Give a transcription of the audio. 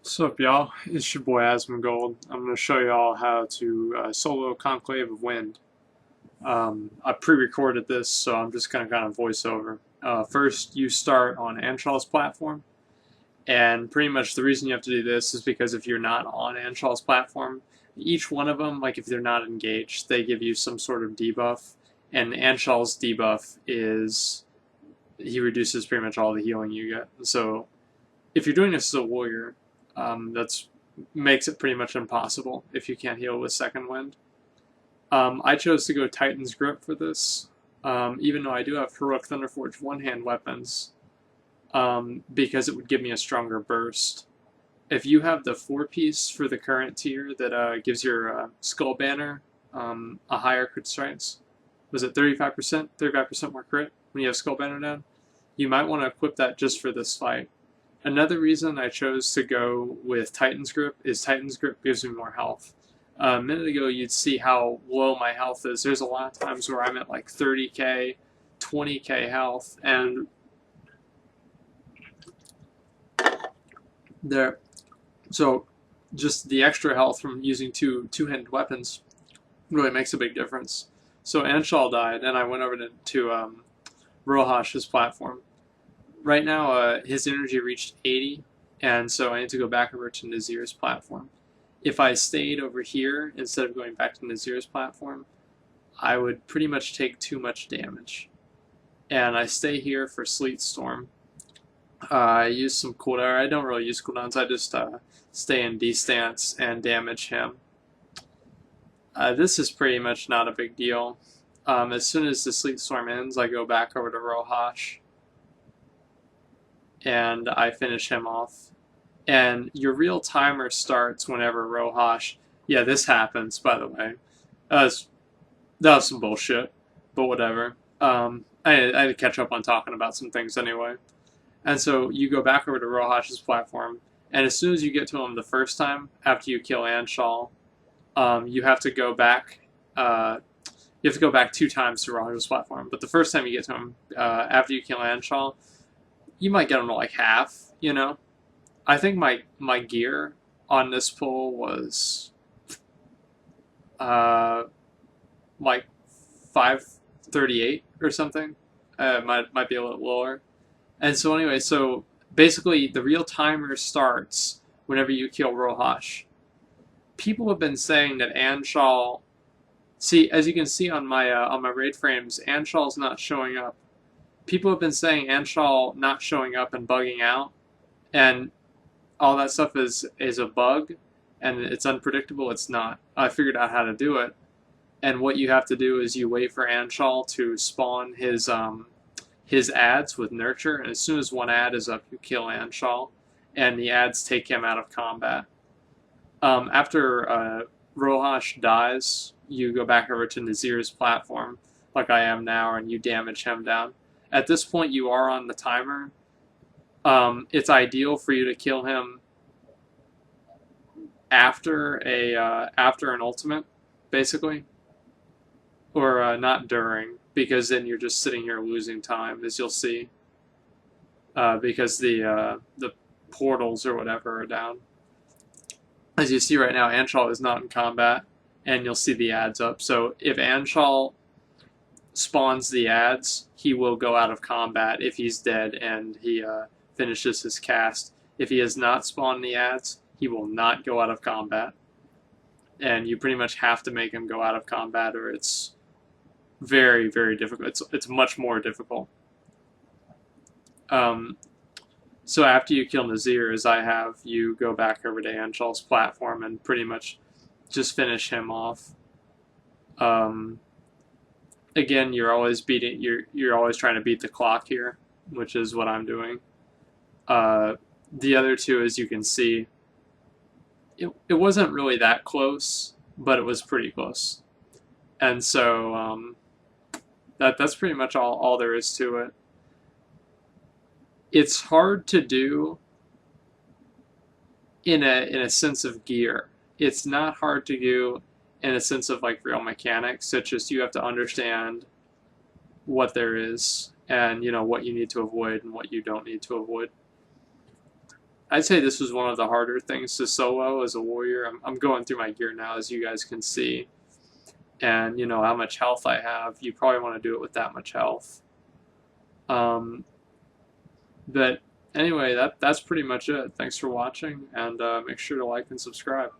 What's up, y'all? It's your boy Asmongold. I'm going to show y'all how to solo Conclave of Wind. I pre-recorded this, so I'm just going to kind of voice over. First, you start on Anshal's platform, and pretty much the reason you have to do this is because if you're not on Anshal's platform, each one of them, like if they're not engaged, they give you some sort of debuff, and Anshal's debuff is he reduces pretty much all the healing you get. So if you're doing this as a warrior, that's makes it pretty much impossible if you can't heal with Second Wind. I chose to go Titan's Grip for this, even though I do have Heroic Thunderforge one-hand weapons, because it would give me a stronger burst. If you have the 4-piece for the current tier that gives your Skull Banner a higher crit strength, was it 35%? 35% more crit when you have Skull Banner down? You might want to equip that just for this fight. Another reason I chose to go with Titan's Grip is Titan's Grip gives me more health. A minute ago, you'd see how low my health is. There's a lot of times where I'm at like 30k, 20k health, and there. So, just the extra health from using two-handed weapons really makes a big difference. So Anshal died, and I went over to Rohash's platform. Right now, his energy reached 80, and so I need to go back over to Nazir's platform. If I stayed over here instead of going back to Nazir's platform, I would pretty much take too much damage. And I stay here for Sleet Storm. I use some cooldown. I don't really use cooldowns. I just stay in D stance and damage him. This is pretty much not a big deal. As soon as the Sleet Storm ends, I go back over to Rohash and I finish him off. And your real timer starts whenever Rohash... Yeah, this happens, by the way. That was some bullshit, but whatever. I had to catch up on talking about some things anyway. And so you go back over to Rohash's platform, and as soon as you get to him the first time, after you kill Anshal, you have to go back... you have to go back 2 times to Rohash's platform. But the first time you get to him, after you kill Anshal, you might get him to like half, you know? I think my gear on this pull was like 538 or something. Might be a little lower. And so anyway, so basically the real timer starts whenever you kill Rohash. People have been saying that Anshal... See, as you can see on my raid frames, Anshal's not showing up. People have been saying Anshal not showing up and bugging out, and all that stuff is a bug, and it's unpredictable. It's not. I figured out how to do it, and what you have to do is you wait for Anshal to spawn his ads with Nurture, and as soon as one ad is up, you kill Anshal, and the ads take him out of combat. After Rohash dies, you go back over to Nazir's platform, like I am now, and you damage him down. At this point, you are on the timer. It's ideal for you to kill him after an ultimate, basically, or not during, because then you're just sitting here losing time, as you'll see, because the portals or whatever are down. As you see right now, Anshal is not in combat, and you'll see the ads up. So if Anshal spawns the ads, he will go out of combat if he's dead and he finishes his cast. If he has not spawned the ads, he will not go out of combat. And you pretty much have to make him go out of combat, or it's very, very difficult. It's much more difficult. So after you kill Nazir, as I have, you go back over to Anshal's platform and pretty much just finish him off. Again, you're always trying to beat the clock here, which is what I'm doing. The other two, as you can see, it wasn't really that close, but it was pretty close. And so that's pretty much all there is to it. It's hard to do in a sense of gear. It's not hard to do in a sense of like real mechanics. It's just you have to understand what there is and, you know, what you need to avoid and what you don't need to avoid. I'd say this was one of the harder things to solo as a warrior. I'm going through my gear now, as you guys can see, and you know how much health I have. You probably want to do it with that much health. But anyway, that's pretty much it. Thanks for watching, and make sure to like and subscribe.